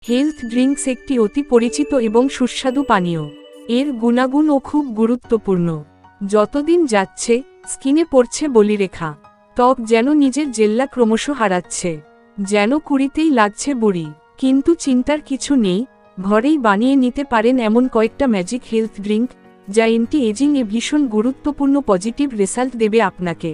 Health drinks একটি অতি পরিচিত এবং সুস্বাদু পানীয়। এর গুণাগুণও খুব গুরুত্বপূর্ণ। যতদিন যাচ্ছে স্কিনে পড়ছে বলিরেখা, ত্বক যেন নিজের জেল্লা ক্রমশ হারাচ্ছে, যেন কুড়িতেই লাগছে বুড়ি। কিন্তু চিন্তার কিছু নেই, ঘরেই বানিয়ে নিতে পারেন এমন কয়েকটা ম্যাজিক হেলথ ড্রিঙ্ক, যা অ্যান্টি এজিং এ ভীষণ গুরুত্বপূর্ণ পজিটিভ রেজাল্ট দেবে আপনাকে।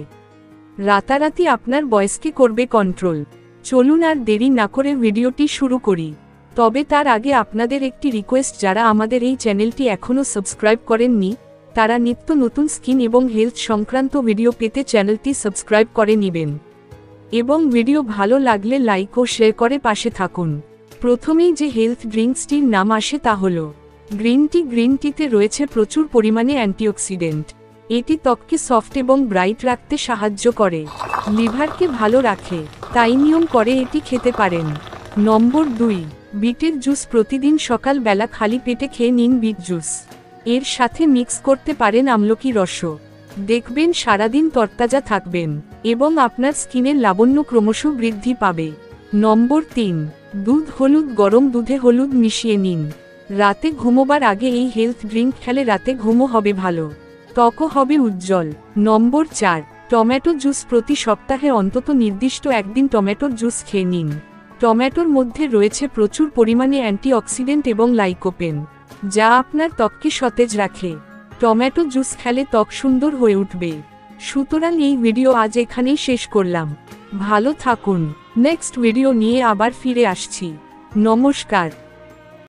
রাতারাতি আপনার বয়সকে করবে কন্ট্রোল। চলুন আর দেরি না করে ভিডিওটি শুরু করি। তবে তার আগে আপনাদের একটি রিকোয়েস্ট, যারা আমাদের এই চ্যানেলটি এখনও সাবস্ক্রাইব করেননি, তারা নিত্য নতুন স্কিন এবং হেলথ সংক্রান্ত ভিডিও পেতে চ্যানেলটি সাবস্ক্রাইব করে নেবেন এবং ভিডিও ভালো লাগলে লাইক ও শেয়ার করে পাশে থাকুন। প্রথমেই যে হেলথ ড্রিঙ্কসটির নাম আসে তা হল গ্রিন টি। গ্রিন টিতে রয়েছে প্রচুর পরিমাণে অ্যান্টিঅক্সিডেন্ট। এটি ত্বককে সফট এবং ব্রাইট রাখতে সাহায্য করে, লিভারকে ভালো রাখে, তাই নিয়ম করে এটি খেতে পারেন। নম্বর 2, বিটের জুস। প্রতিদিন সকালবেলা খালি পেটে খেয়ে নিন বিট জুস। এর সাথে মিক্স করতে পারেন আমলকি রসও। দেখবেন সারাদিন তরতাজা থাকবেন এবং আপনার স্কিনের লাবণ্য ক্রমশ বৃদ্ধি পাবে। নম্বর 3, দুধ। হলুদ। গরম দুধে হলুদ মিশিয়ে নিন। রাতে ঘুমোবার আগে এই হেলথ ড্রিঙ্ক খেলে রাতে ঘুমও হবে ভালো, ত্বকও হবে উজ্জ্বল। নম্বর 4, টমেটো জুস। প্রতি সপ্তাহে অন্তত নির্দিষ্ট একদিন টমেটোর জুস খেয়ে নিন। টমেটোর মধ্যে রয়েছে প্রচুর পরিমাণে অ্যান্টিঅক্সিডেন্ট এবং লাইকোপেন, যা আপনার ত্বককে সতেজ রাখে। টমেটো জুস খেলে ত্বক সুন্দর হয়ে উঠবে। সুতরাং এই ভিডিও আজ এখানেই শেষ করলাম। ভালো থাকুন। নেক্সট ভিডিও নিয়ে আবার ফিরে আসছি। নমস্কার।